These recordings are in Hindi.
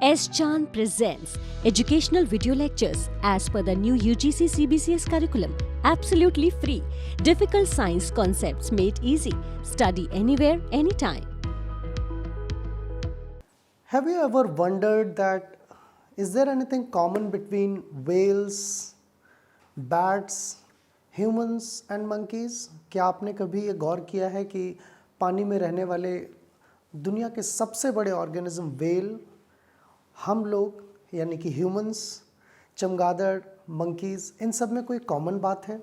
S. Chan presents educational video lectures as per the new UGC CBCS curriculum. Absolutely free. Difficult science concepts made easy. Study anywhere, anytime. Have you ever wondered that is there anything common between whales, bats, humans and monkeys? क्या आपने कभी ये गौर किया है कि पानी में रहने वाले दुनिया के सबसे बड़े ऑर्गेनिज्म व्हेल, हम लोग यानी कि ह्यूमंस, चमगादड़, मंकीज, इन सब में कोई कॉमन बात है?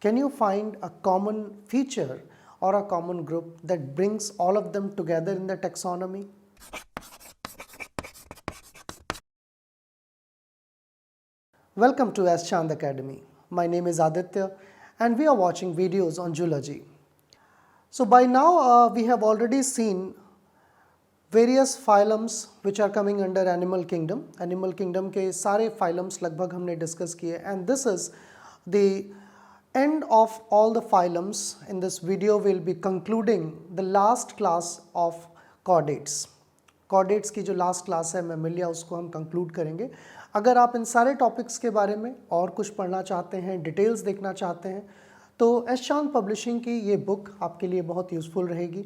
Can you find a common feature or a common group that brings all of them together in the taxonomy? Welcome to S. Chand Academy. My name is Aditya and we are watching videos on zoology. So by now we have already seen various phylums which are coming under animal kingdom. Animal kingdom के सारे phylums लगभग हमने discuss किए, and this is the end of all the phylums. In this video we'll be concluding the last class of chordates. Chordates की जो last class है mammalia, उसको हम conclude करेंगे. अगर आप इन सारे topics के बारे में और कुछ पढ़ना चाहते हैं, details देखना चाहते हैं, तो एस चांद पब्लिशिंग की ये बुक आपके लिए बहुत यूज़फुल रहेगी.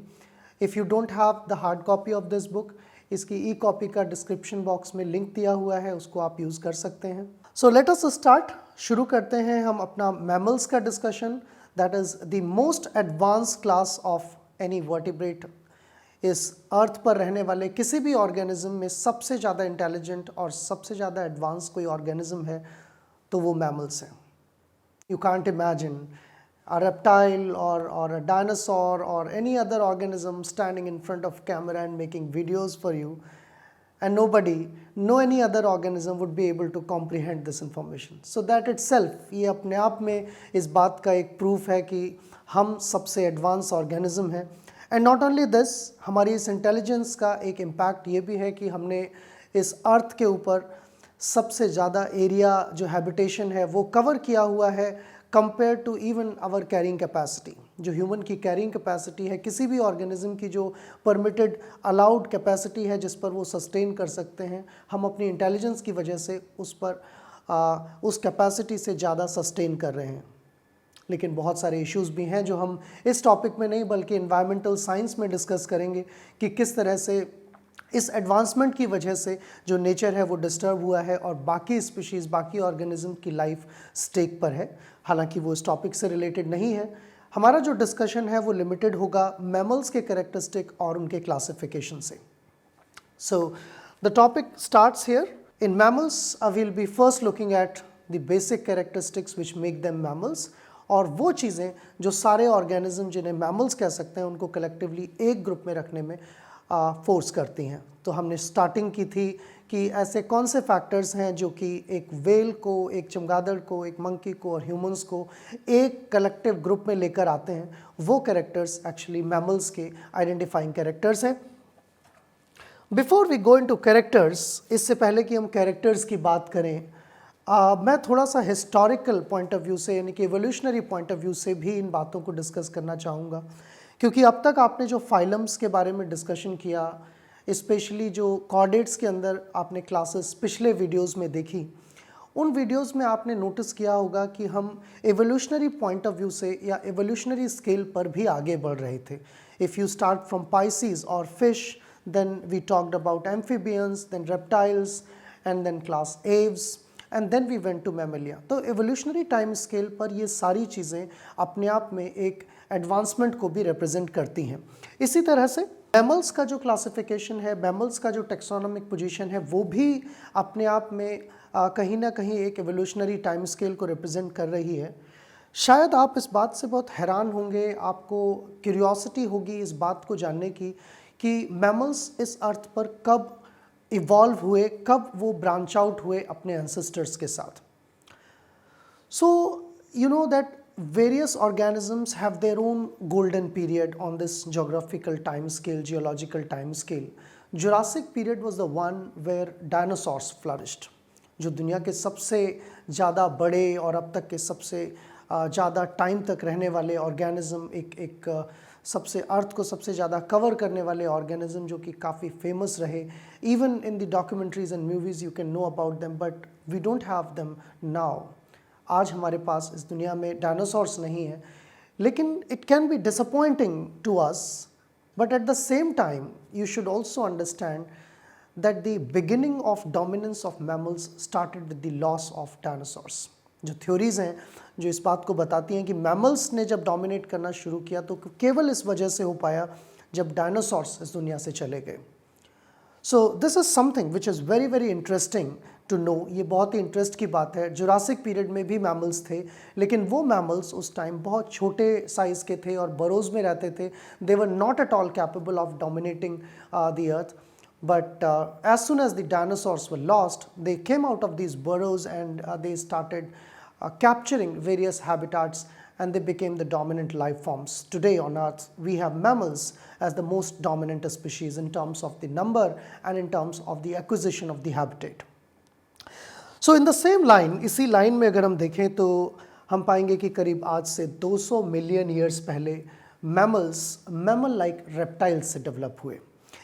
If you don't have the hard copy of this book, इसकी ई कॉपी का डिस्क्रिप्शन बॉक्स में लिंक दिया हुआ है, उसको आप यूज़ कर सकते हैं. So let us start. शुरू करते हैं हम अपना मैमल्स का discussion. That is the most advance class of any vertebrate. इस अर्थ पर रहने वाले किसी भी ऑर्गेनिज्म में सबसे ज़्यादा इंटेलिजेंट और सबसे ज़्यादा एडवांस कोई ऑर्गेनिज्म है तो वो मैमल्स हैं. You can't imagine a reptile or a dinosaur or any other organism standing in front of camera and making videos for you, and no any other organism would be able to comprehend this information. So that itself ये अपने आप में इस बात का एक proof है कि हम सबसे advanced organism है. And not only this, हमारी इस intelligence का एक impact ये भी है कि हमने इस अर्थ के ऊपर सबसे ज़्यादा एरिया जो हैबिटेशन है वो कवर किया हुआ है compare to even our carrying capacity. जो ह्यूमन की कैरिंग कैपेसिटी है, किसी भी ऑर्गेनिज्म की जो परमिटेड अलाउड कैपेसिटी है जिस पर वो सस्टेन कर सकते हैं, हम अपनी इंटेलिजेंस की वजह से उस पर उस कैपेसिटी से ज़्यादा सस्टेन कर रहे हैं. लेकिन बहुत सारे इश्यूज़ भी हैं जो हम इस टॉपिक में नहीं बल्कि एनवायरमेंटल साइंस में डिस्कस करेंगे कि किस तरह से इस एडवांसमेंट की वजह से जो नेचर है वो डिस्टर्ब हुआ है और बाकी स्पीशीज़, बाकी ऑर्गेनिज्म की लाइफ स्टेक पर है. हालांकि वो इस टॉपिक से रिलेटेड नहीं है. हमारा जो डिस्कशन है वो लिमिटेड होगा मैमल्स के कैरेक्टरिस्टिक और उनके क्लासिफिकेशन से. So the topic starts here. In mammals I will be first looking at the basic characteristics which make them mammals, और वो चीज़ें जो सारे ऑर्गेनिज्म जिन्हें मैमल्स कह सकते हैं उनको कलेक्टिवली एक ग्रुप में रखने में फोर्स करती हैं. तो हमने स्टार्टिंग की थी कि ऐसे कौन से फैक्टर्स हैं जो कि एक वेल को, एक चमगादड़ को, एक मंकी को और ह्यूमंस को एक कलेक्टिव ग्रुप में लेकर आते हैं. वो कैरेक्टर्स एक्चुअली मैमल्स के आइडेंटिफाइंग कैरेक्टर्स हैं. Before we go into characters, इससे पहले कि हम कैरेक्टर्स की बात करें, मैं थोड़ा सा हिस्टोरिकल पॉइंट ऑफ व्यू से यानी कि एवोल्यूशनरी पॉइंट ऑफ व्यू से भी इन बातों को डिस्कस करना चाहूँगा. क्योंकि अब तक आपने जो फाइलम्स के बारे में डिस्कशन किया, स्पेशली जो कॉर्डेट्स के अंदर आपने क्लासेस पिछले वीडियोस में देखी, उन वीडियोस में आपने नोटिस किया होगा कि हम एवोल्यूशनरी पॉइंट ऑफ व्यू से या एवोल्यूशनरी स्केल पर भी आगे बढ़ रहे थे. If you start from Pisces और fish, then we talked about amphibians, then reptiles and then class Aves, and then we went to Mammalia. तो एवोल्यूशनरी टाइम स्केल पर ये सारी चीज़ें अपने आप में एक एडवांसमेंट को भी रिप्रेजेंट करती हैं. इसी तरह से मैमल्स का जो क्लासिफिकेशन है, मैमल्स का जो टेक्सोनोमिक पोजीशन है, वो भी अपने आप में कहीं ना कहीं एक एवोल्यूशनरी टाइम स्केल को रिप्रेजेंट कर रही है. शायद आप इस बात से बहुत हैरान होंगे, आपको क्यूरियोसिटी होगी इस बात को जानने की कि मैमल्स इस अर्थ पर कब इवॉल्व हुए, कब वो ब्रांच आउट हुए अपने एंसेस्टर्स के साथ. So you know that various organisms have their own golden period on this geographical time scale, geological time scale. Jurassic period was the one where dinosaurs flourished. जो दुनिया के सबसे ज़्यादा बड़े और अब तक के सबसे ज़्यादा टाइम तक रहने वाले ऑर्गेनिज्म, एक सबसे अर्थ को सबसे ज़्यादा कवर करने वाले ऑर्गेनिज्म जो कि काफ़ी फेमस रहे. Even in the documentaries and movies you can know about them, but we don't have them now. आज हमारे पास इस दुनिया में डायनासोर्स नहीं है, लेकिन it can be disappointing to us, but at the same time you should also understand that the beginning of dominance of mammals started with the loss of dinosaurs. जो थ्योरीज हैं जो इस बात को बताती हैं कि मैमल्स ने जब डोमिनेट करना शुरू किया तो केवल इस वजह से हो पाया जब डायनासोर्स इस दुनिया से चले गए. So this is something which is very very interesting to know. ये बहुत ही इंटरेस्ट की बात है. जुरासिक पीरियड में भी मैमल्स थे, लेकिन वो मैमल्स उस टाइम बहुत छोटे साइज़ के थे और बरोज में रहते थे. They were not at all capable of dominating the earth. But as soon as the dinosaurs were lost, they came out of these burrows and they started capturing various habitats, and they became the dominant life forms. Today on Earth, we have mammals as the most dominant species in terms of the number and in terms of the acquisition of the habitat. So in the same line, इसी लाइन में अगर हम देखें तो हम पाएंगे कि करीब आज से 200 मिलियन ईयर्स पहले मैमल्स मैमल लाइक रेप्टाइल्स से डेवलप हुए.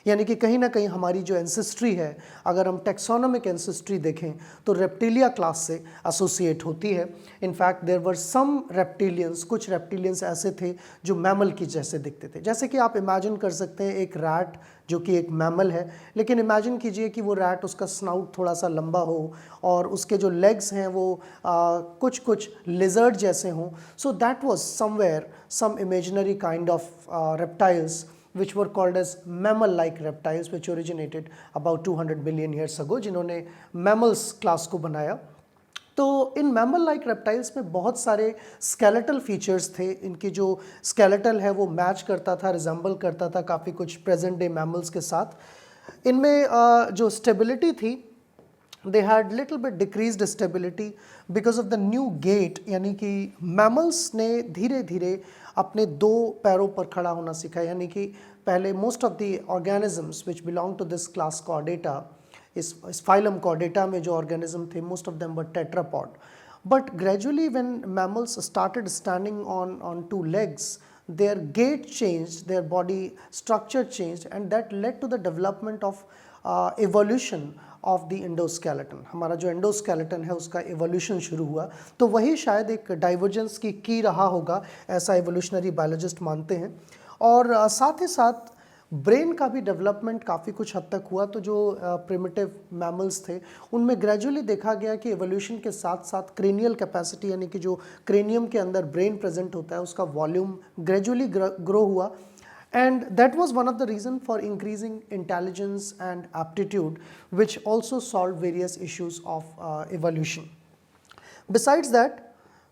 यानी कि कहीं ना कहीं हमारी जो एंसेस्ट्री है, अगर हम टेक्सोनोमिक एंसेस्ट्री देखें तो रेप्टिलिया क्लास से एसोसिएट होती है. In fact there were some reptilians, कुछ रेप्टिलियंस ऐसे थे जो मैमल की जैसे दिखते थे. जैसे कि आप इमेजिन कर सकते हैं एक रैट जो कि एक मैमल है, लेकिन इमेजिन कीजिए कि वो रैट, उसका स्नाउट थोड़ा सा लंबा हो और उसके जो लेग्स हैं वो कुछ कुछ लिजर्ड जैसे हों. So that was somewhere some imaginary kind of reptiles which were called as mammal-like reptiles, which originated about 200 million years ago, जिन्होंने mammals class को बनाया. तो इन मैमल-लाइक रेप्टाइल्स में बहुत सारे स्केलेटल फीचर्स थे. इनकी जो स्केलेटल है वो मैच करता था, रिजेंबल करता था काफ़ी कुछ प्रेजेंट डे मैमल्स के साथ. इनमें जो स्टेबिलिटी थी, they had little bit decreased stability because of the new gait. यानी कि मैमल्स ने धीरे धीरे अपने दो पैरों पर खड़ा होना सीखा. यानी कि पहले most of the organisms which belong to this class chordata, इस फाइलम कॉर्डेटा में जो ऑर्गेनिज्म थे, most of them were tetrapod. But gradually when mammals started standing on two legs, their gait changed, their body structure changed, and that led to the development of evolution of the endoskeleton. हमारा जो endoskeleton है उसका evolution शुरू हुआ. तो वही शायद एक divergence की key रहा होगा, ऐसा evolutionary biologist मानते हैं. और साथ ही साथ ब्रेन का भी डेवलपमेंट काफ़ी कुछ हद तक हुआ. तो जो प्रिमिटिव मैमल्स थे उनमें ग्रेजुअली देखा गया कि एवोल्यूशन के साथ साथ क्रेनियल कैपेसिटी, यानी कि जो क्रेनियम के अंदर ब्रेन प्रेजेंट होता है, उसका वॉल्यूम ग्रेजुअली ग्रो हुआ. And that was one of the reason for increasing intelligence and aptitude, which also solve various issues of evolution. Besides that,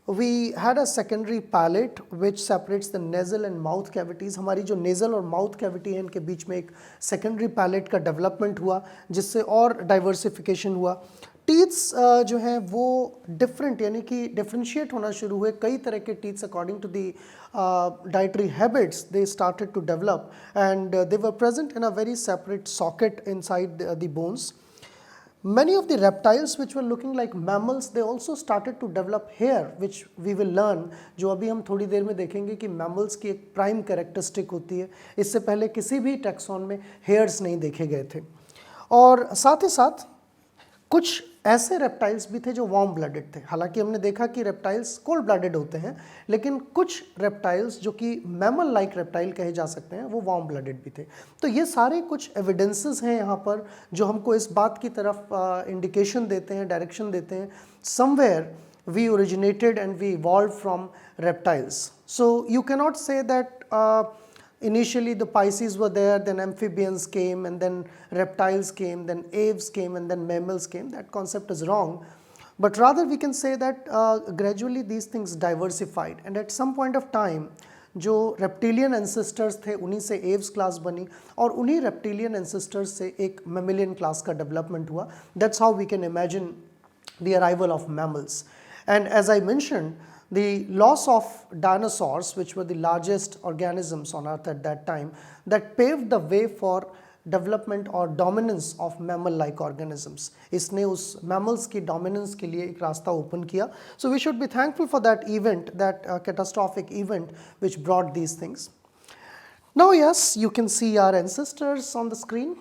we had a secondary palate which separates the nasal and mouth cavities. हमारी जो nasal और mouth cavity है, इनके बीच में एक secondary palate का development हुआ, जिससे और diversification हुआ. teeths जो हैं वो different, यानी कि differentiate होना शुरू हुए. कई तरह के teeths according to the dietary habits they started to develop, and they were present in a very separate socket inside the bones. Many of the reptiles which were looking like mammals, they also started to develop hair, which we will learn, जो अभी हम थोड़ी देर में देखेंगे कि mammals की एक prime characteristic होती है. इससे पहले किसी भी टैक्सॉन में hairs नहीं देखे गए थे. और साथ ही साथ कुछ ऐसे रेप्टाइल्स भी थे जो वार्म ब्लडेड थे. हालांकि हमने देखा कि रेप्टाइल्स कोल्ड ब्लडेड होते हैं, लेकिन कुछ रेप्टाइल्स जो कि मैमल लाइक रेप्टाइल कहे जा सकते हैं वो वार्म ब्लडेड भी थे. तो ये सारे कुछ एविडेंसेस हैं यहाँ पर जो हमको इस बात की तरफ इंडिकेशन देते हैं, डायरेक्शन देते हैं. Somewhere we originated and we evolve from reptiles. So you cannot say that initially the Pisces were there, then amphibians came, and then reptiles came, then aves came, and then mammals came. That concept is wrong, but rather we can say that gradually these things diversified, and at some point of time जो reptilian ancestors थे उन्हीं से aves class बनी, और उन्हीं reptilian ancestors से एक mammalian class का development हुआ. That's how we can imagine the arrival of mammals. And as I mentioned, the loss of dinosaurs, which were the largest organisms on earth at that time, that paved the way for development or dominance of mammal-like organisms. इसने उस mammals की dominance के लिए एक रास्ता open किया. So we should be thankful for that event, that catastrophic event which brought these things. Now yes, you can see our ancestors on the screen.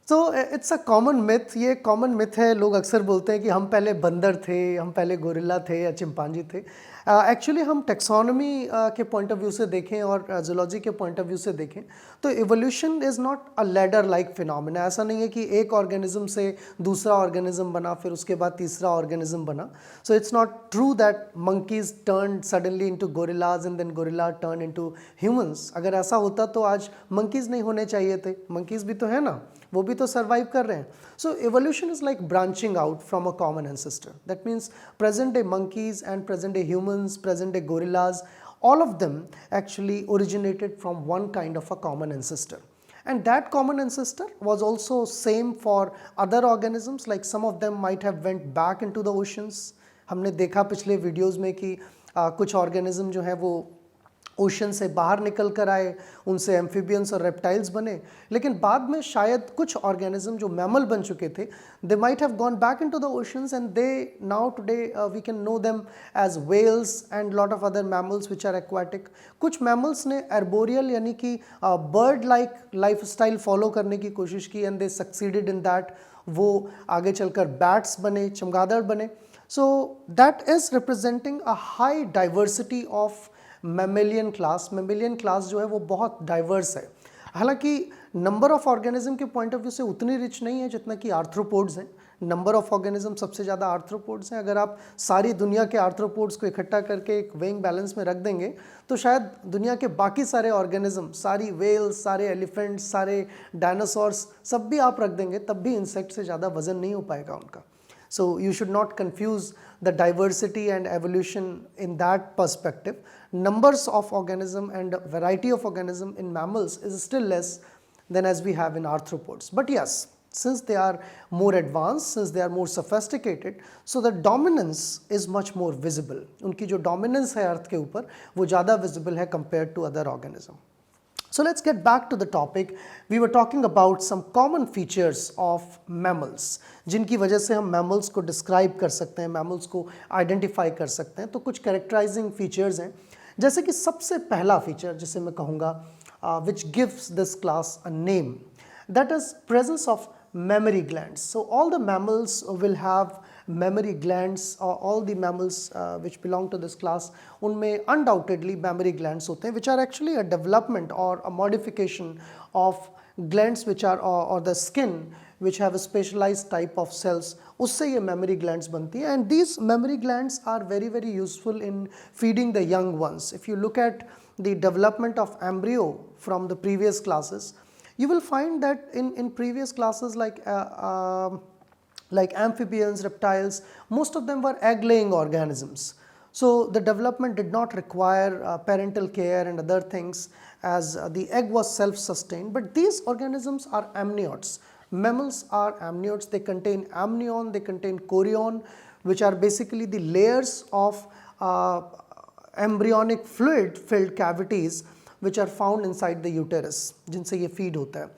So it's a common myth, ये कॉमन मिथ है. लोग अक्सर बोलते हैं कि हम पहले बंदर थे, हम पहले गोरिल्ला थे या चिंपांजी थे. एक्चुअली हम टेक्सोनॉमी के पॉइंट ऑफ व्यू से देखें और जूलॉजी के पॉइंट ऑफ व्यू से देखें तो evolution is not a ladder like phenomena. ऐसा नहीं है कि एक ऑर्गेनिज्म से दूसरा ऑर्गेनिज्म बना, फिर उसके बाद तीसरा ऑर्गेनिज्म बना. So it's not true that monkeys turn suddenly into gorillas and then gorilla turn into humans. अगर ऐसा होता तो आज मंकीज नहीं होने चाहिए थे. मंकीज भी तो है ना, वो भी तो सर्वाइव कर रहे हैं. So evolution is like branching out from a common ancestor. That means present day monkeys and present day humans, present day gorillas, all of them actually originated from one kind of a common ancestor. And that common ancestor was also same for other organisms, like some of them might have went back into the oceans. हमने देखा पिछले वीडियोस में कि कुछ ऑर्गेनिज्म जो है वो ओशन से बाहर निकल कर आए, उनसे एम्फीबियंस और रेप्टाइल्स बने. लेकिन बाद में शायद कुछ ऑर्गेनिज्म जो मैमल बन चुके थे, they might have gone back into the oceans and they now today we can know them as whales and lot of other mammals which are aquatic. कुछ मैमल्स ने एर्बोरियल यानी कि bird like life style follow करने की कोशिश की and they succeeded in that. वो आगे चलकर बैट्स बने, चमगादड़ बने. So that is representing a high diversity of mammalian class. Mammalian class जो है वो बहुत डाइवर्स है. हालांकि नंबर ऑफ ऑर्गेनिज्म के पॉइंट ऑफ व्यू से उतनी रिच नहीं है जितना कि आर्थ्रोपोड्स हैं. नंबर ऑफ ऑर्गेनिज्म सबसे ज़्यादा आर्थ्रोपोड्स हैं. अगर आप सारी दुनिया के आर्थ्रोपोड्स को इकट्ठा करके एक वेइंग बैलेंस में रख देंगे तो शायद दुनिया के बाकी सारे ऑर्गेनिज्म, सारी वेल्स, सारे एलिफेंट्स, सारे डायनासोर्स सब भी आप रख देंगे तब भी इंसेक्ट से ज़्यादा वजन नहीं हो पाएगा उनका. So you should not confuse the diversity and evolution in that perspective. Numbers of organism and variety of organism in mammals is still less than as we have in arthropods. But yes, since they are more advanced, since they are more sophisticated, so the dominance is much more visible. उनकी जो dominance है अर्थ के ऊपर वो ज़्यादा visible है compared to other organism. So let's get back to the topic. We were talking about some common features of mammals, जिनकी वजह से हम mammals को describe कर सकते हैं, mammals को identify कर सकते हैं. तो कुछ characterizing features हैं, जैसे कि सबसे पहला feature जिसे मैं कहूँगा which gives this class a name, that is presence of mammary glands. So all the mammals will have mammary glands, or all the mammals which belong to this class, उनमें undoubtedly mammary glands होते हैं, which are actually a development or a modification of glands which are or the skin which have a specialized type of cells. उससे ये mammary glands बनती हैं, and these mammary glands are very very useful in feeding the young ones. If you look at the development of embryo from the previous classes, you will find that in previous classes like amphibians, reptiles, most of them were egg-laying organisms. So the development did not require parental care and other things, as the egg was self-sustained. But these organisms are amniotes. Mammals are amniotes. They contain amnion, they contain chorion, which are basically the layers of embryonic fluid filled cavities which are found inside the uterus, जिनसे ये feed होता है.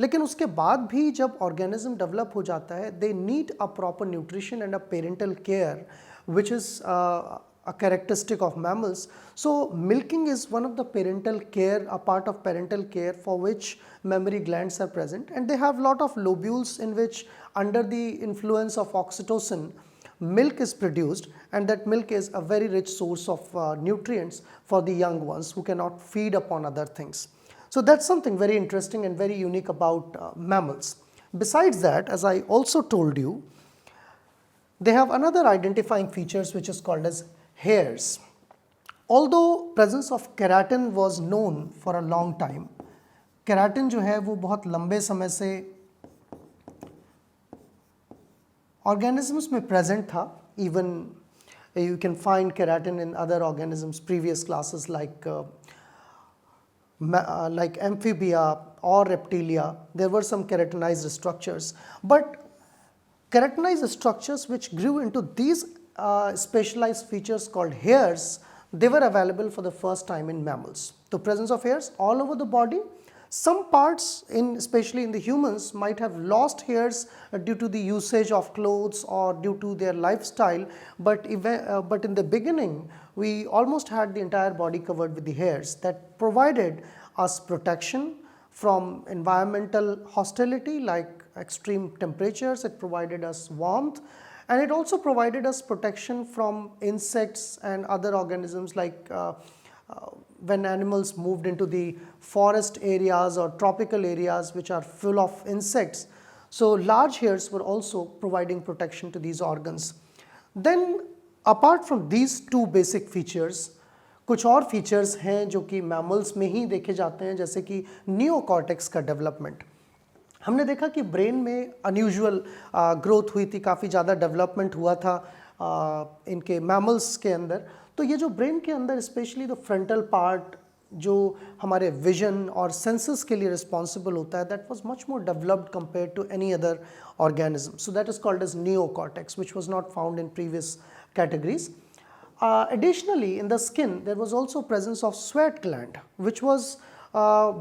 लेकिन उसके बाद भी जब ऑर्गेनिज्म डेवलप हो जाता है, they need a proper nutrition and a parental care which is a characteristic of mammals. So milking is one of the parental care, a part of parental care for which mammary glands are present, and they have lot of lobules in which under the influence of oxytocin milk is produced, and that milk is a very rich source of nutrients for the young ones who cannot feed upon other things. So that's something very interesting and very unique about mammals. Besides that, as I also told you, they have another identifying features which is called as hairs. Although presence of keratin was known for a long time, keratin जो है वो बहुत लंबे समय से organisms में present था. Even you can find keratin in other organisms, previous classes like amphibia or reptilia, there were some keratinized structures. But keratinized structures which grew into these specialized features called hairs, they were available for the first time in mammals. The presence of hairs all over the body. Some parts, especially in the humans, might have lost hairs due to the usage of clothes or due to their lifestyle, but in the beginning we almost had the entire body covered with the hairs that provided us protection from environmental hostility like extreme temperatures, it provided us warmth, and it also provided us protection from insects and other organisms like when animals moved into the forest areas or tropical areas which are full of insects. So large hairs were also providing protection to these organs. Then apart from these two basic features, कुछ और फीचर्स हैं जो कि मैमल्स में ही देखे जाते हैं, जैसे कि नियोकॉर्टेक्स का डेवलपमेंट। हमने देखा कि ब्रेन में अनयूजुअल ग्रोथ हुई थी, काफ़ी ज़्यादा डेवलपमेंट हुआ था इनके मैमल्स के अंदर। तो ये जो ब्रेन के अंदर स्पेशली द फ्रंटल पार्ट जो हमारे विजन और सेंसेस के लिए रिस्पॉन्सिबल होता है, that was much more developed compare to any other organism, so that is called as neocortex, which was not found in previous categories. Additionally, in the skin, there was also presence of sweat gland, which was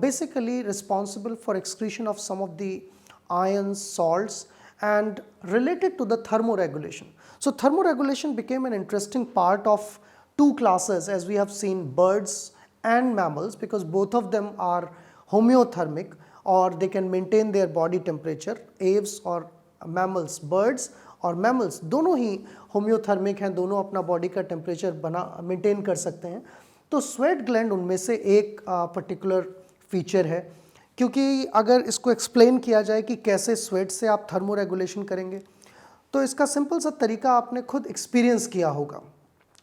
basically responsible for excretion of some of the ions, salts, and related to the thermoregulation. So thermoregulation became an interesting part of two classes, as we have seen, birds and mammals, because both of them are homeothermic, or they can maintain their body temperature. Aves or mammals, birds और मैमल्स दोनों ही होम्योथर्मिक हैं, दोनों अपना बॉडी का टेम्परेचर मेंटेन कर सकते हैं। तो स्वेट ग्लैंड उनमें से एक पर्टिकुलर फीचर है, क्योंकि अगर इसको एक्सप्लेन किया जाए कि कैसे स्वेट से आप थर्मो रेगुलेशन करेंगे, तो इसका सिंपल सा तरीका आपने खुद एक्सपीरियंस किया होगा।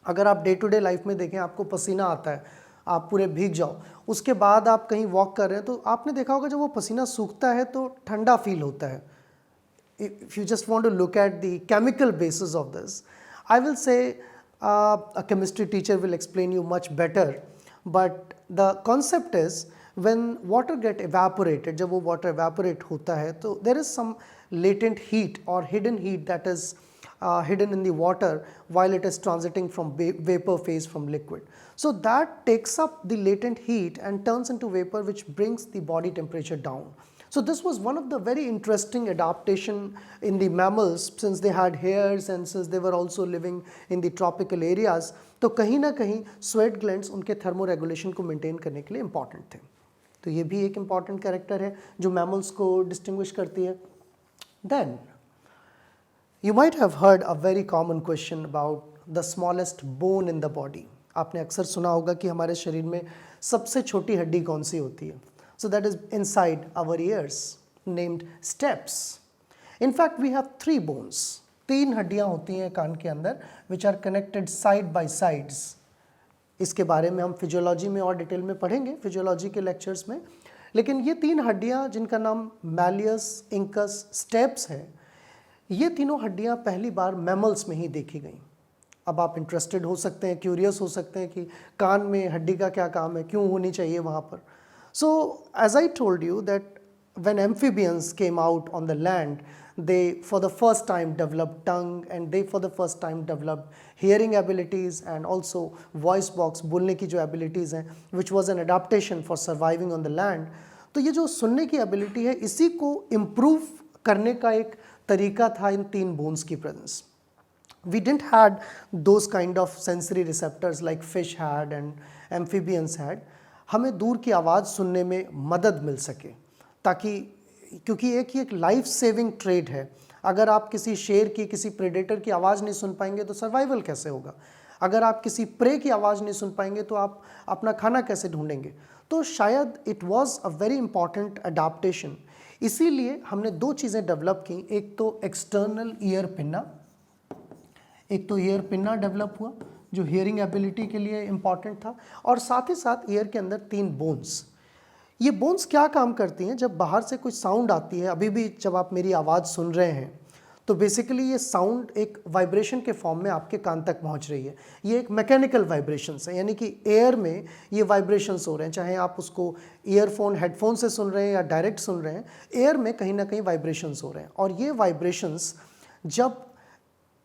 अगर आप डे टू डे लाइफ में देखें, आपको पसीना आता है, आप पूरे भीग जाओ, उसके बाद आप कहीं वॉक कर रहे हैं, तो आपने देखा होगा जब वो पसीना सूखता है तो ठंडा फील होता है। If you just want to look at the chemical basis of this, I will say a chemistry teacher will explain you much better, but the concept is when water get evaporated, जब वो water evaporate होता है, तो there is some latent heat or hidden heat that is hidden in the water while it is transiting from vapor phase from liquid. So that takes up the latent heat and turns into vapor, which brings the body temperature down. So this was one of the very interesting adaptation in the mammals, since they had hairs and since they were also living in the tropical areas. तो कहीं ना कहीं sweat glands उनके thermoregulation को maintain करने के लिए important थे। तो ये भी एक important character है जो mammals को distinguish करती है। Then you might have heard a very common question about the smallest bone in the body. आपने अक्सर सुना होगा कि हमारे शरीर में सबसे छोटी हड्डी कौन सी होती है। So that is inside our ears, named steps. In fact, we have 3 bones. 3 हड्डियाँ होती हैं कान के अंदर, which are connected side by sides. इसके बारे में हम फिजियोलॉजी में और डिटेल में पढ़ेंगे, फिजियोलॉजी के लेक्चर्स में। लेकिन ये 3 हड्डियाँ जिनका नाम मैलियस, इंकस, स्टेप्स है, ये तीनों हड्डियाँ पहली बार मैमल्स में ही देखी गई। अब आप इंटरेस्टेड हो सकते हैं, क्यूरियस हो सकते हैं कि कान में हड्डी का क्या काम है, क्यों होनी चाहिए वहाँ पर। So as I told you that when amphibians came out on the land, they for the first time developed tongue, and they for the first time developed hearing abilities and also voice box, बोलने की जो abilities हैं, which was an adaptation for surviving on the land. तो ये जो सुनने की ability है, इसी को improve करने का एक तरीका था इन 3 bones की presence. We didn't had those kind of sensory receptors like fish had and amphibians had. हमें दूर की आवाज़ सुनने में मदद मिल सके, ताकि क्योंकि एक लाइफ सेविंग ट्रेड है। अगर आप किसी शेर की, किसी प्रेडेटर की आवाज़ नहीं सुन पाएंगे तो सर्वाइवल कैसे होगा। अगर आप किसी प्रे की आवाज़ नहीं सुन पाएंगे तो आप अपना खाना कैसे ढूंढेंगे। तो शायद it was a very important adaptation. इसीलिए हमने 2 चीज़ें डेवलप की, एक तो एक्सटर्नल ईयर पिन्ना डेवलप हुआ जो हियरिंग एबिलिटी के लिए इम्पॉर्टेंट था, और साथ ही साथ ईयर के अंदर 3 बोन्स। ये बोन्स क्या काम करती हैं, जब बाहर से कोई साउंड आती है, अभी भी जब आप मेरी आवाज़ सुन रहे हैं, तो बेसिकली ये साउंड एक वाइब्रेशन के फॉर्म में आपके कान तक पहुंच रही है। ये एक मैकेनिकल वाइब्रेशंस है, यानी कि एयर में ये वाइब्रेशंस हो रहे हैं, चाहे आप उसको ईयरफोन, हेडफोन से सुन रहे हैं या डायरेक्ट सुन रहे हैं, एयर में कहीं ना कहीं वाइब्रेशंस हो रहे हैं। और ये वाइब्रेशंस जब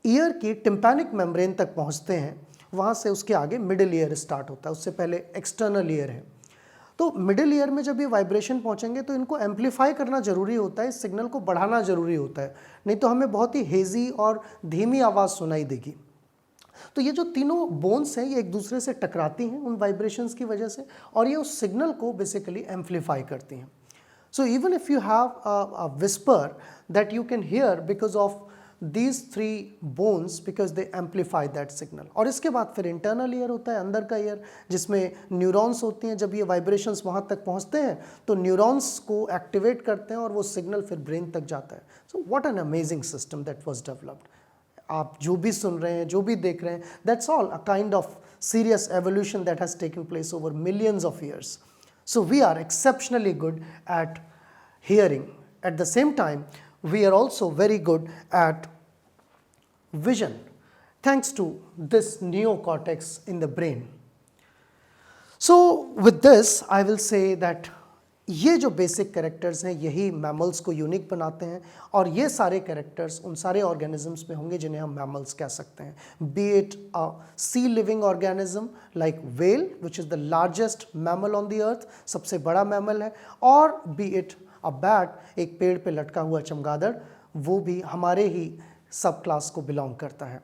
ईयर की टिम्पैनिक मेम्ब्रेन तक पहुँचते हैं, वहाँ से उसके आगे मिडिल ईयर स्टार्ट होता है, उससे पहले एक्सटर्नल ईयर है। तो मिडिल ईयर में जब ये वाइब्रेशन पहुँचेंगे तो इनको एम्पलीफाई करना ज़रूरी होता है, इस सिग्नल को बढ़ाना ज़रूरी होता है, नहीं तो हमें बहुत ही हेजी और धीमी आवाज़ सुनाई देगी। तो ये जो तीनों बोन्स हैं ये एक दूसरे से टकराती हैं उन वाइब्रेशंस की वजह से, और ये उस सिग्नल को बेसिकली एम्पलीफाई करती हैं. So even if you have a whisper that you can hear because of these three bones, because they amplify that signal. और इसके बाद फिर इंटरनल ईयर होता है, अंदर का ईयर, जिसमें न्यूरॉन्स होती हैं. जब ये वाइब्रेशंस वहाँ तक पहुँचते हैं तो न्यूरॉन्स को एक्टिवेट करते हैं और वो सिग्नल फिर ब्रेन तक जाता है. So what an amazing system that was developed. आप जो भी सुन रहे हैं, जो भी देख रहे हैं, that's all a kind of serious evolution that has taken place over millions of years. So we are exceptionally good at hearing. At the same time, we are also very good at vision, thanks to this neocortex in the brain. So with this, I will say that ये जो बेसिक कैरेक्टर्स हैं यही मैमल्स को यूनिक बनाते हैं, और ये सारे कैरेक्टर्स उन सारे ऑर्गेनिजम्स में होंगे जिन्हें हम मैमल्स कह सकते हैं. Be it a sea living organism like whale which is the largest mammal on the earth, सबसे बड़ा मैमल है, और बी इट अ बैट, एक पेड़ पे लटका हुआ चमगादड़, वो भी हमारे ही सब क्लास को बिलोंग करता है.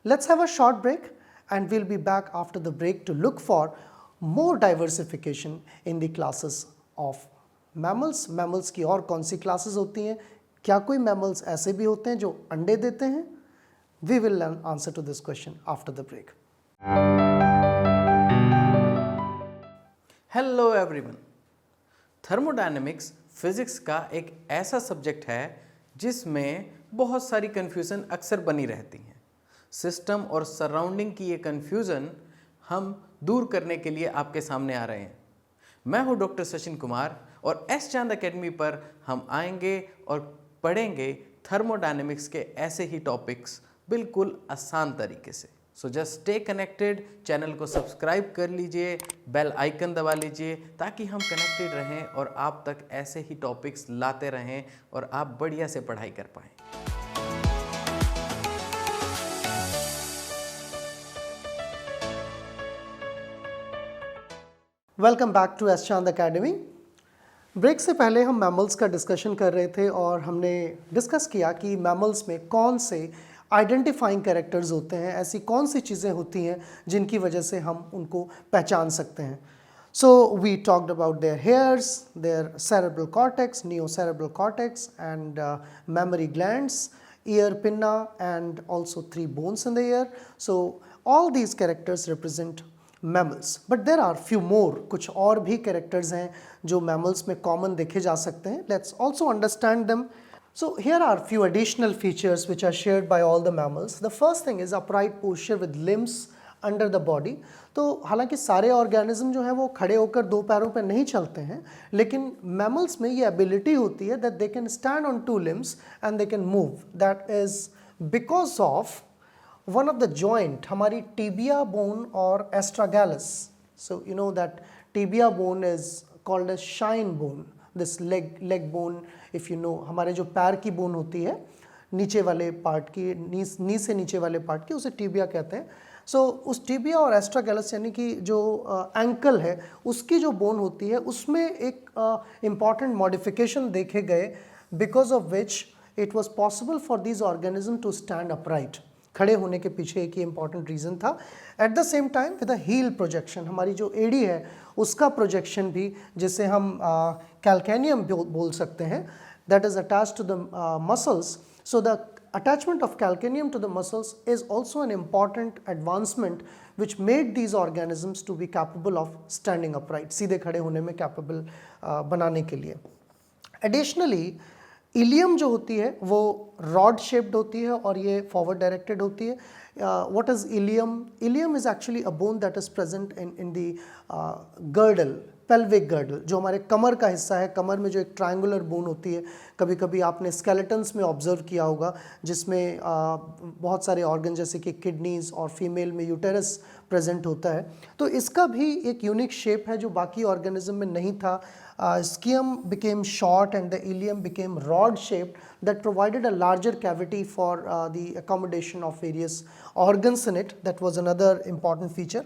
Let's have a short break and we'll be back after the break to look for more diversification in the classes of mammals. Mammals की और कौन सी क्लासेस होती हैं, क्या कोई मैमल्स ऐसे भी होते हैं जो अंडे देते हैं? We will learn answer to this question after the break. Hello everyone. Thermodynamics physics का एक ऐसा सब्जेक्ट है जिसमें बहुत सारी कन्फ्यूज़न अक्सर बनी रहती हैं. सिस्टम और सराउंडिंग की ये कन्फ्यूज़न हम दूर करने के लिए आपके सामने आ रहे हैं. मैं हूं डॉक्टर सचिन कुमार, और एस चांद एकेडमी पर हम आएंगे और पढ़ेंगे थर्मोडायनेमिक्स के ऐसे ही टॉपिक्स बिल्कुल आसान तरीके से. So just stay connected. Channel को सब्सक्राइब कर लीजिए, बेल आइकन दबा लीजिए, ताकि हम कनेक्टेड रहें और आप तक ऐसे ही टॉपिक्स लाते रहें और आप बढ़िया से पढ़ाई कर पाएँ. वेलकम बैक टू एस चांद एकेडमी. ब्रेक से पहले हम मैमल्स का डिस्कशन कर रहे थे, और हमने डिस्कस किया कि मैमल्स में कौन से आइडेंटिफाइंग कैरेक्टर्स होते हैं, ऐसी कौन सी चीज़ें होती हैं जिनकी वजह से हम उनको पहचान सकते हैं. So we talked about their hairs, their cerebral cortex, neocerebral cortex, and mammary glands, ear pinna, and also 3 bones in the ear. So all these characters represent mammals. But there are few more, कुछ और भी characters हैं जो mammals में common देखे जा सकते हैं. Let's also understand them. So here are few additional features which are shared by all the mammals. The first thing is upright posture with limbs under the body. तो हालांकि सारे ऑर्गेनिज्म जो हैं वो खड़े होकर 2 पैरों पर नहीं चलते हैं, लेकिन मैमल्स में ये एबिलिटी होती है that they can stand on 2 limbs and they can move. That is because of one of the joint, हमारी tibia bone और astragalus. So you know that tibia bone is called as shine bone. This leg bone, if you know, हमारे जो पैर की बोन होती है नीचे वाले पार्ट की, नी से नीचे वाले पार्ट की, उसे टिबिया कहते हैं. सो उस टिबिया और एस्ट्रागैलस यानी कि जो एंकल है उसकी जो बोन होती है उसमें एक इम्पॉर्टेंट मॉडिफिकेशन देखे गए, because of which it was possible for these organism to stand upright. खड़े होने के पीछे एक ही इंपॉर्टेंट रीज़न था. At the same time with a heel projection, हमारी जो एडी है उसका प्रोजेक्शन भी, जिसे हम कैल्केनियम बोल सकते हैं, that is attached to the muscles. So the attachment of calcaneum to the muscles is also an important advancement which made these organisms to be capable of standing upright, सीधे खड़े होने में capable बनाने के लिए. Additionally, इलियम जो होती है वो रॉड शेप्ड होती है और ये फॉरवर्ड डायरेक्टेड होती है. What is ilium? Ilium is actually a bone that is present in the girdle, pelvic girdle, जो हमारे कमर का हिस्सा है. कमर में जो एक ट्रायंगुलर बोन होती है, कभी कभी आपने स्केलेटन्स में ऑब्जर्व किया होगा, जिसमें बहुत सारे ऑर्गन जैसे कि किडनीज और फीमेल में यूटेरस प्रेजेंट होता है. तो इसका भी एक यूनिक शेप है जो बाकी ऑर्गेनिज्म में नहीं था. Scium became short and the ilium became rod shaped, that provided a larger cavity for the accommodation of various organs in it. That was another important feature.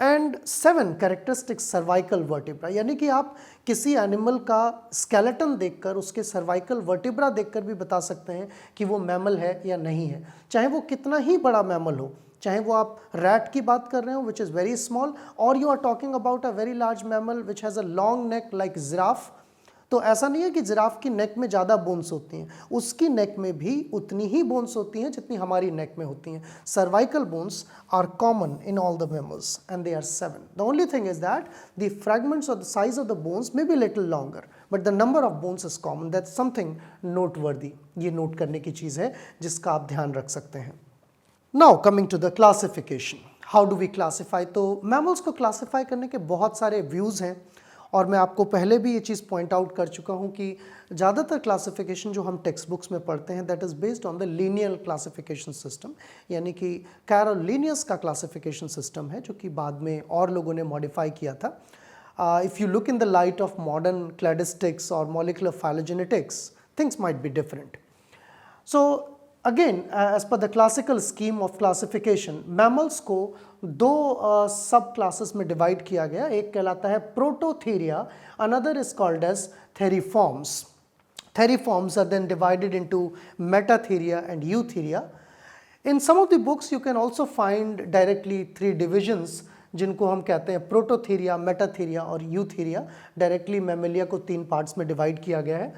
And 7 characteristic cervical vertebra, यानी कि आप किसी एनिमल का स्केलेटन देखकर उसके सर्वाइकल वर्टिब्रा देखकर भी बता सकते हैं कि वो मैमल है या नहीं है, चाहे वो कितना ही बड़ा मैमल हो. चाहे वो आप रैट की बात कर रहे हो विच इज़ वेरी स्मॉल, और you are talking about a very large mammal which has a long neck like giraffe. तो ऐसा नहीं है कि जिराफ की नेक में ज़्यादा बोन्स होती हैं, उसकी नेक में भी उतनी ही बोन्स होती हैं जितनी हमारी नेक में होती हैं। Cervical bones are common in all the mammals and they are 7. The only thing is that the fragments और the size of the bones may be little longer, but the number of bones is common. That's something noteworthy. ये नोट करने की चीज़ है जिसका आप ध्यान रख सकते हैं. Now coming to the classification, how do we classify. तो मैमल्स को क्लासीफाई करने के बहुत सारे व्यूज़ हैं, और मैं आपको पहले भी ये चीज़ पॉइंट आउट कर चुका हूँ कि ज़्यादातर क्लासिफिकेशन जो हम टेक्स्ट बुक्स में पढ़ते हैं that is based on the linear classification system, यानी कि कैरोल लीनियस का क्लासिफिकेशन सिस्टम है जो कि बाद में और लोगों ने मॉडिफाई किया था. If you look in the light of modern cladistics और molecular phylogenetics, things might be different. So again as per the classical scheme of classification, mammals को दो सब क्लासेस में डिवाइड किया गया. एक कहलाता है Prototheria, another is called as Theriiformes. Theriiformes are then divided into Metatheria and Eutheria. In some of the books you can also find directly 3 divisions जिनको हम कहते हैं प्रोटोथेरिया, मेटाथेरिया और यूथेरिया. डायरेक्टली मैमेलिया को 3 पार्ट्स में डिवाइड किया गया है.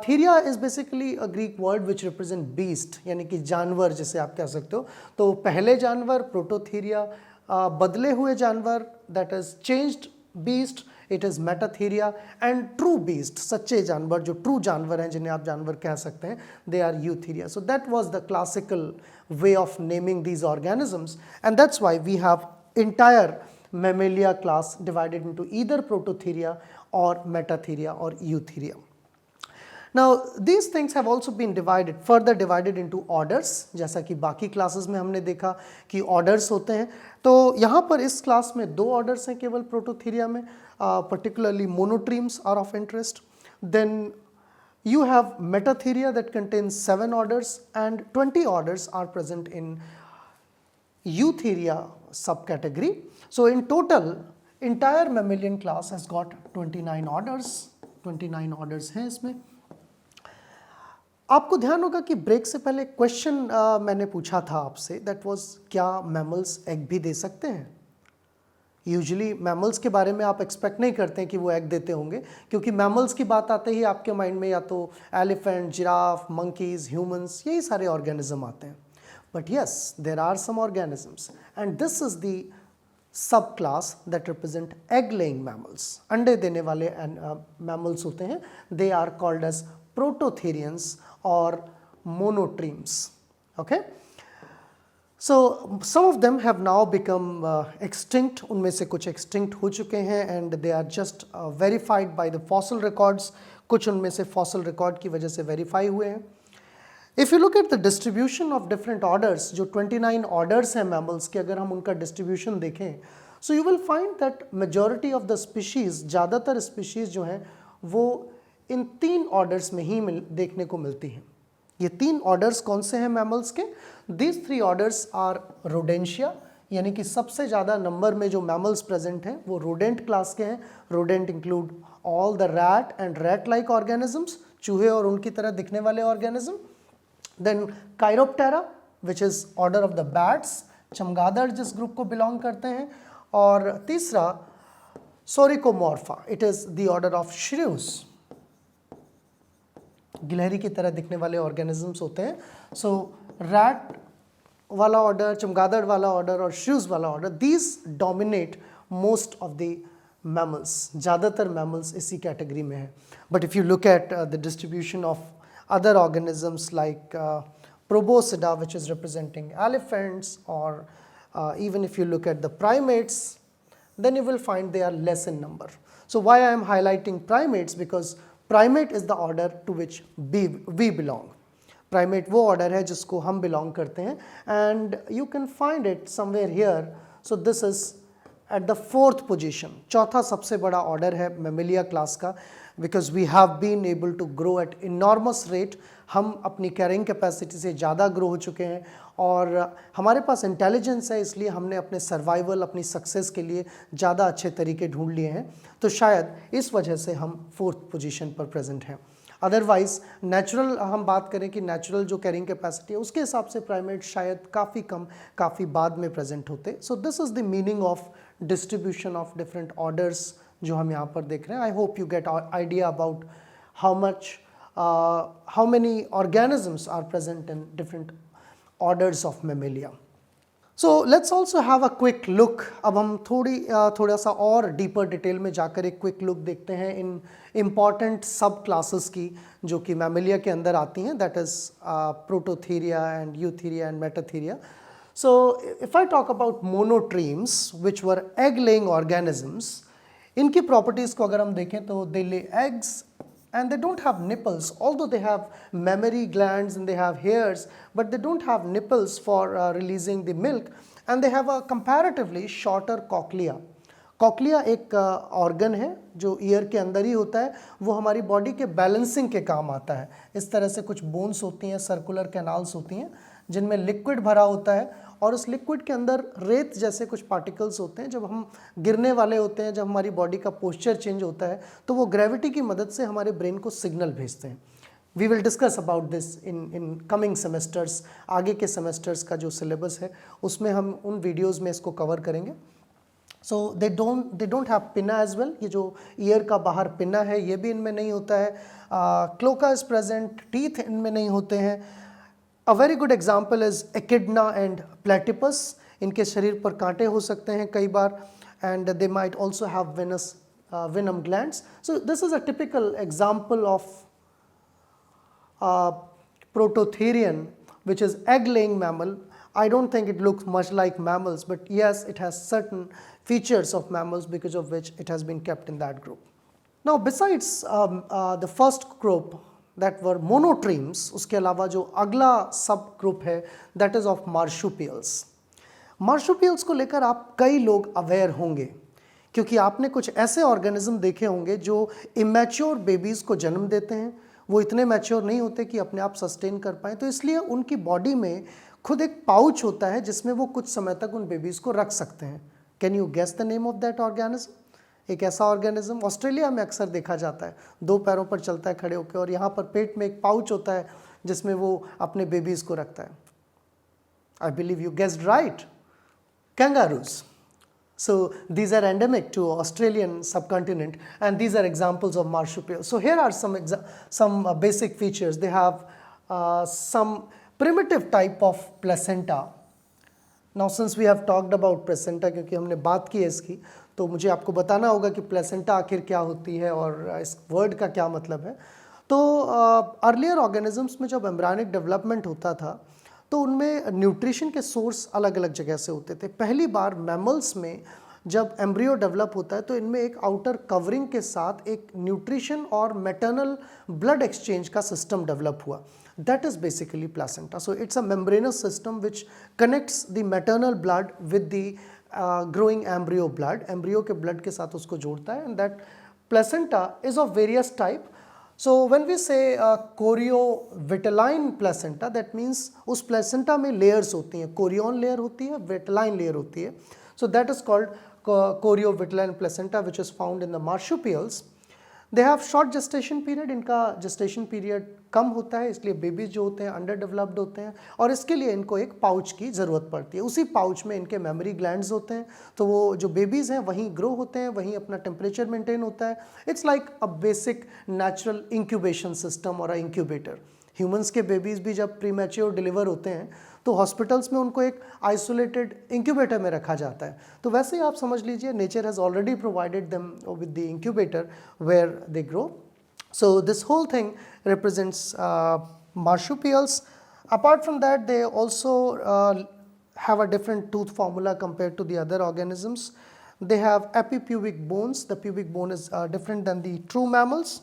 Theria is basically a Greek word which represent beast, यानी कि जानवर जिसे आप कह सकते हो. तो पहले जानवर प्रोटोथीरिया, बदले हुए जानवर that is changed beast, it is Metatheria, and true beast, सच्चे जानवर जो ट्रू जानवर हैं जिन्हें आप जानवर कह सकते हैं, they are eutheria. So that was the classical way of naming these organisms, and that's why we have entire Mammalia class divided into either Prototheria or Metatheria or Eutheria. Now these things have also been further divided into orders, जैसा कि बाकी क्लासेस में हमने देखा कि ऑर्डर्स होते हैं. तो यहाँ पर इस क्लास में 2 ऑर्डर्स हैं केवल प्रोटोथीरिया में, particularly monotremes are of interest. Then you have Metatheria that contains 7 orders, and 20 orders are present in Eutheria subcategory. So in total, entire mammalian class has got 29 orders. 29 orders हैं इसमें. आपको ध्यान होगा कि ब्रेक से पहले क्वेश्चन मैंने पूछा था आपसे, दैट वाज क्या मैमल्स एग भी दे सकते हैं. यूजुअली मैमल्स के बारे में आप एक्सपेक्ट नहीं करते हैं कि वो एग देते होंगे, क्योंकि मैमल्स की बात आते ही आपके माइंड में या तो एलिफेंट, जिराफ, मंकीज, ह्यूमंस, यही सारे ऑर्गेनिज्म आते हैं. But yes, there are some organisms, and this is the subclass that represent egg-laying mammals. अंडे देने वाले mammals होते हैं. They are called as prototherians or monotremes. Okay. So some of them have now become extinct. उनमें से कुछ extinct हो चुके हैं, and they are just verified by the fossil records. कुछ उनमें से fossil record की वजह से verify हुए हैं. If you look at the distribution of different orders, जो 29 orders हैं mammals के, अगर हम उनका distribution देखें, so you will find that majority of the species, ज़्यादातर species जो हैं वो इन 3 orders में ही देखने को मिलती हैं. ये 3 orders कौन से हैं mammals के? These 3 orders are Rodentia, यानी कि सबसे ज़्यादा नंबर में जो mammals present हैं वो rodent class के हैं. Rodent include all the rat and rat-like organisms, चूहे और उनकी तरह दिखने वाले organism. Then Chiroptera, which is order of the bats, चमगादड़ जिस ग्रुप को बिलोंग करते हैं. और तीसरा Soricomorpha, it is the order of shrews, गिलहरी की तरह दिखने वाले ऑर्गेनिजम्स होते हैं. सो रैट वाला ऑर्डर, चमगादड़ वाला ऑर्डर और श्रूज वाला order, these dominate most of the mammals. ज़्यादातर मैमल्स इसी कैटेगरी में है. But if you look at the distribution of other organisms like Proboscidea, which is representing elephants, or even if you look at the primates, then you will find they are less in number. So why I am highlighting primates? Because primate is the order to which we belong. Primate वो order है जिसको हम belong करते हैं, and you can find it somewhere here. So this is at the 4th position. चौथा सबसे बड़ा order है Mammalia class का, because we have been able to grow at enormous rate. हम अपनी कैरिंग कैपेसिटी से ज़्यादा ग्रो हो चुके हैं, और हमारे पास इंटेलिजेंस है, इसलिए हमने अपने सर्वाइवल, अपनी सक्सेस के लिए ज़्यादा अच्छे तरीके ढूंढ लिए हैं. तो शायद इस वजह से हम 4th पोजीशन पर प्रेजेंट हैं. अदरवाइज नेचुरल हम बात करें कि नेचुरल जो कैरिंग कैपेसिटी है उसके हिसाब से प्राइमेट शायद काफ़ी कम, काफ़ी बाद में प्रेजेंट होते. So this is the meaning of distribution of different orders जो हम यहाँ पर देख रहे हैं. I hope you get idea about how many organisms are present in different orders of Mammalia. So let's also have a quick look. अब हम थोड़ा सा और डीपर डिटेल में जाकर एक क्विक लुक देखते हैं इन इम्पॉर्टेंट सब क्लासेस की जो कि मैमेलिया के अंदर आती हैं, that is Prototheria and Eutheria and Metatheria. So if I talk about monotremes which were egg laying organisms, इनकी प्रॉपर्टीज़ को अगर हम देखें तो they lay eggs and they don't have nipples, although they have mammary glands and they have hairs, but they don't have nipples for releasing the milk, and they have a comparatively shorter cochlea. Cochlea एक ऑर्गन है जो ईयर के अंदर ही होता है, वो हमारी बॉडी के बैलेंसिंग के काम आता है. इस तरह से कुछ बोन्स होती हैं, सर्कुलर कैनाल्स होती हैं जिनमें लिक्विड भरा होता है और उस लिक्विड के अंदर रेत जैसे कुछ पार्टिकल्स होते हैं. जब हम गिरने वाले होते हैं, जब हमारी बॉडी का पोस्चर चेंज होता है तो वो ग्रेविटी की मदद से हमारे ब्रेन को सिग्नल भेजते हैं. We will discuss about this in coming semesters. आगे के सेमेस्टर्स का जो सिलेबस है उसमें हम उन वीडियोज़ में इसको कवर करेंगे. सो दे डोंट हैव पिना एज वेल. ये जो ईयर का बाहर पिना है ये भी इनमें नहीं होता है. क्लोका इज प्रेजेंट, टीथ इनमें नहीं होते हैं. A very good example is echidna and platypus. इनके शरीर पर कांटे हो सकते हैं कई बार, and they might also have venom glands. So this is a typical example of prototherian, which is egg laying mammal. I don't think it looks much like mammals, but yes, it has certain features of mammals because of which it has been kept in that group. Now besides the first group that were monotremes, उसके अलावा जो अगला सब ग्रुप है that is of marsupials. Marsupials को लेकर आप कई लोग अवेयर होंगे क्योंकि आपने कुछ ऐसे ऑर्गेनिज्म देखे होंगे जो इमेच्योर बेबीज़ को जन्म देते हैं. वो इतने मैच्योर नहीं होते कि अपने आप सस्टेन कर पाएँ, तो इसलिए उनकी बॉडी में खुद एक पाउच होता है जिसमें वो कुछ समय तक उन बेबीज़ को रख सकते हैं. Can you guess the name of that organism? एक ऐसा ऑर्गेनिज्म ऑस्ट्रेलिया में अक्सर देखा जाता है, दो पैरों पर चलता है खड़े होकर और यहाँ पर पेट में एक पाउच होता है जिसमें वो अपने बेबीज़ को रखता है. I believe you guessed right, kangaroos. So these are endemic to Australian subcontinent, and these are examples of marsupials. So here are some basic features. They have some primitive type of placenta. Now since we have talked about placenta, क्योंकि हमने बात की है इसकी, तो मुझे आपको बताना होगा कि प्लेसेंटा आखिर क्या होती है और इस वर्ड का क्या मतलब है. तो अर्लियर ऑर्गेनिजम्स में जब एम्ब्रियोनिक डेवलपमेंट होता था तो उनमें न्यूट्रिशन के सोर्स अलग अलग जगह से होते थे. पहली बार मैमल्स में जब एम्ब्रियो डेवलप होता है तो इनमें एक आउटर कवरिंग के साथ एक न्यूट्रिशन और मैटरनल ब्लड एक्सचेंज का सिस्टम डेवलप हुआ. That is basically placenta. So it's a membranes system which connects the maternal blood with the growing embryo blood. Embryo के ब्लड के साथ उसको जोड़ता है, and that placenta is of various type. So when we say choriovitelline placenta, that means उस placenta में layers होती हैं, chorion layer होती है, vitelline layer होती है. So that is called choriovitelline placenta, which is found in the marsupials. They have short gestation period. इनका gestation period कम होता है, इसलिए बेबीज जो होते हैं अंडर डेवलप्ड होते हैं और इसके लिए इनको एक पाउच की ज़रूरत पड़ती है. उसी पाउच में इनके मेमोरी ग्लैंड्स होते हैं, तो वो जो बेबीज़ हैं वहीं ग्रो होते हैं, वहीं अपना टेम्परेचर मेंटेन होता है. It's like a basic natural incubation system और अ इंक्यूबेटर. ह्यूमंस के बेबीज़ भी जब प्री मैच्योर डिलीवर होते हैं तो हॉस्पिटल्स में उनको एक आइसोलेटेड इंक्यूबेटर में रखा जाता है. तो वैसे ही आप समझ लीजिए nature has already provided them with the incubator where they grow. So this whole thing represents marsupials. Apart from that, they also have a different tooth formula compared to the other organisms. They have epipubic bones. The pubic bone is different than the true mammals.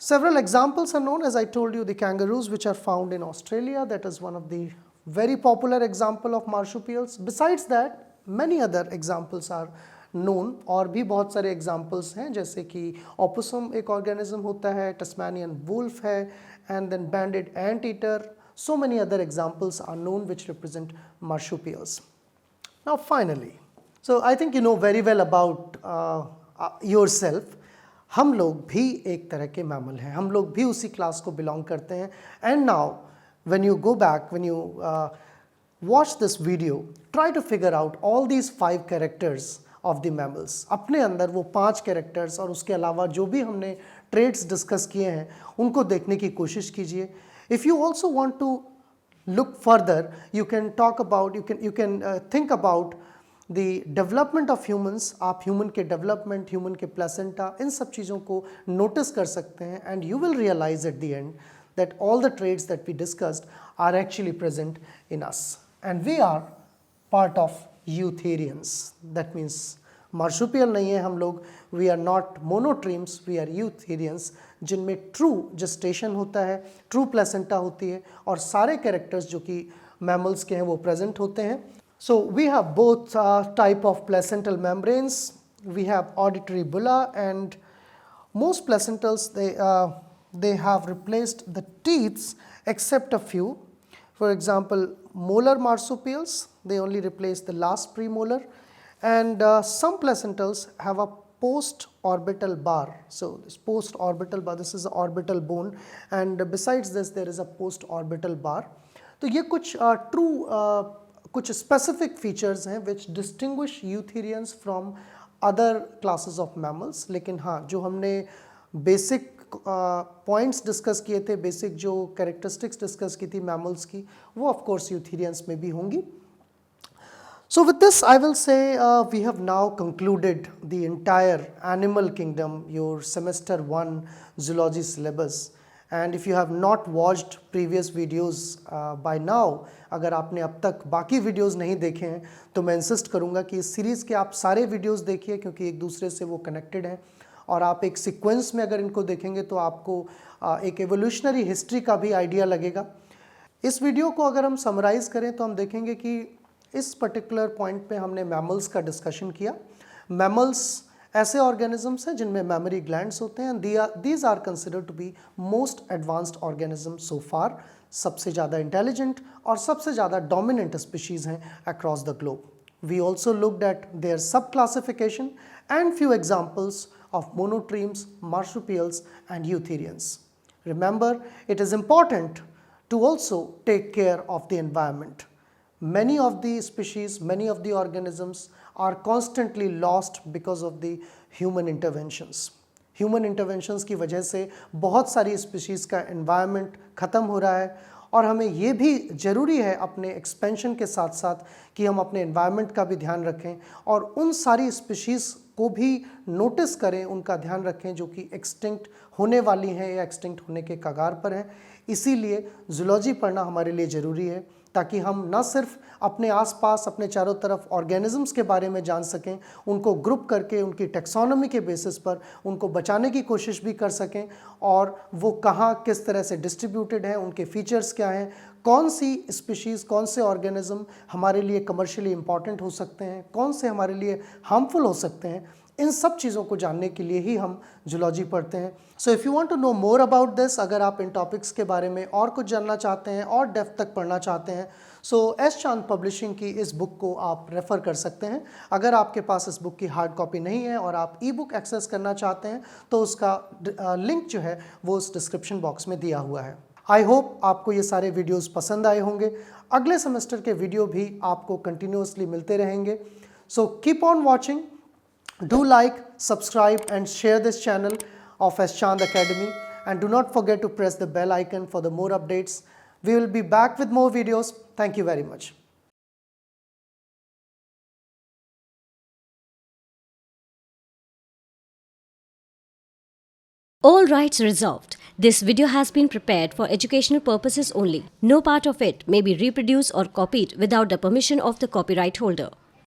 Several examples are known. As I told you, the kangaroos, which are found in Australia, that is one of the very popular example of marsupials. Besides that, many other examples are known. और भी बहुत सारे एग्जाम्पल्स हैं, जैसे कि ओपोसम एक ऑर्गेनिज्म होता है, टस्मानियन वुल्फ है, and then banded ant eater. So many other examples are known which represent marsupials. Now finally, so I think you know very well about yourself. हम लोग भी एक तरह के मैमल हैं, हम लोग भी उसी क्लास को बिलोंग करते हैं. And now when you go back, when you watch this video, try to figure out all these 5 characters of the mammals. अपने अंदर वो 5 कैरेक्टर्स और उसके अलावा जो भी हमने ट्रेड्स डिस्कस किए हैं उनको देखने की कोशिश कीजिए. If you also want to look further, you can talk about, you can think about the development of humans. आप ह्यूमन के डेवलपमेंट, ह्यूमन के प्लेसेंटा, इन सब चीज़ों को नोटिस कर सकते हैं. And you will realize at the end that all the traits that we discussed are actually present in us, and we are part of eutherians. That means marsupial नहीं है हम लोग, we are not monotremes, we are eutherians, जिनमें true gestation होता है, true placenta होती है और सारे characters जो कि mammals के हैं वो present होते हैं. So we have both type of placental membranes. We have auditory bulla, and most placentals they have replaced the teeth except a few. For example, molar marsupials, they only replace the last premolar, and some placentals have a post-orbital bar. So this post-orbital bar, this is the orbital bone, and besides this there is a post-orbital bar. तो ये कुछ कुछ specific features हैं which distinguish eutherians from other classes of mammals. लेकिन हाँ, जो हमने basic पॉइंट्स डिस्कस किए थे, बेसिक जो कैरेक्टरिस्टिक्स डिस्कस की थी मैमल्स की, वो ऑफ कोर्स यूथेरियंस में भी होंगी. So with this I will say we have now concluded the entire animal kingdom, your semester 1 zoology syllabus. And if you have not watched previous videos by now, अगर आपने अब तक बाकी वीडियोज़ नहीं देखे हैं तो मैं इंसिस्ट करूँगा कि इस सीरीज़ के आप सारे वीडियोज़ देखिए, क्योंकि एक दूसरे से वो कनेक्टेड हैं और आप एक सीक्वेंस में अगर इनको देखेंगे तो आपको एक एवोल्यूशनरी हिस्ट्री का भी आइडिया लगेगा. इस वीडियो को अगर हम समराइज करें तो हम देखेंगे कि इस पर्टिकुलर पॉइंट पे हमने मैमल्स का डिस्कशन किया. मैमल्स ऐसे ऑर्गेनिजम्स हैं जिनमें मेमोरी ग्लैंड्स होते हैं. These are considered to be most advanced organism so far. सबसे ज़्यादा इंटेलिजेंट और सबसे ज़्यादा डोमिनेंट स्पीशीज़ हैं across the globe. We also looked at their sub classification and few examples of monotremes, marsupials and eutherians. Remember, it is important to also take care of the environment. Many of the species, many of the organisms are constantly lost because of the human interventions. Human interventions की वजह से बहुत सारी species का environment ख़त्म हो रहा है, और हमें ये भी ज़रूरी है अपने एक्सपेंशन के साथ साथ कि हम अपने एनवायरनमेंट का भी ध्यान रखें और उन सारी स्पीशीज़ को भी नोटिस करें, उनका ध्यान रखें जो कि एक्सटिंक्ट होने वाली हैं या एक्सटिंक्ट होने के कगार पर हैं. इसीलिए जूलॉजी पढ़ना हमारे लिए ज़रूरी है, ताकि हम न सिर्फ अपने आसपास अपने चारों तरफ ऑर्गेनिजम्स के बारे में जान सकें, उनको ग्रुप करके उनकी टेक्सोनॉमी के बेसिस पर उनको बचाने की कोशिश भी कर सकें, और वो कहाँ किस तरह से डिस्ट्रीब्यूटेड हैं, उनके फीचर्स क्या हैं, कौन सी स्पीशीज़, कौन से ऑर्गेनिज्म हमारे लिए कमर्शियली इंपॉर्टेंट हो सकते हैं, कौन से हमारे लिए हार्मफुल हो सकते हैं. इन सब चीज़ों को जानने के लिए ही हम जूलॉजी पढ़ते हैं. So if you want to know more about this, अगर आप इन टॉपिक्स के बारे में और कुछ जानना चाहते हैं और डेप्थ तक पढ़ना चाहते हैं, सो एस चांद पब्लिशिंग की इस बुक को आप रेफ़र कर सकते हैं. अगर आपके पास इस बुक की हार्ड कॉपी नहीं है और आप ई बुक एक्सेस करना चाहते हैं तो उसका लिंक जो है वो उस डिस्क्रिप्शन बॉक्स में दिया हुआ है. आई होप आपको ये सारे वीडियोस पसंद आए होंगे. अगले सेमेस्टर के वीडियो भी आपको कंटिन्यूसली मिलते रहेंगे. So keep on watching. Do like, subscribe and share this channel of S Chand Academy, and do not forget to press the bell icon for the more updates. We will be back with more videos. Thank you very much. All rights reserved. This video has been prepared for educational purposes only. No part of it may be reproduced or copied without the permission of the copyright holder.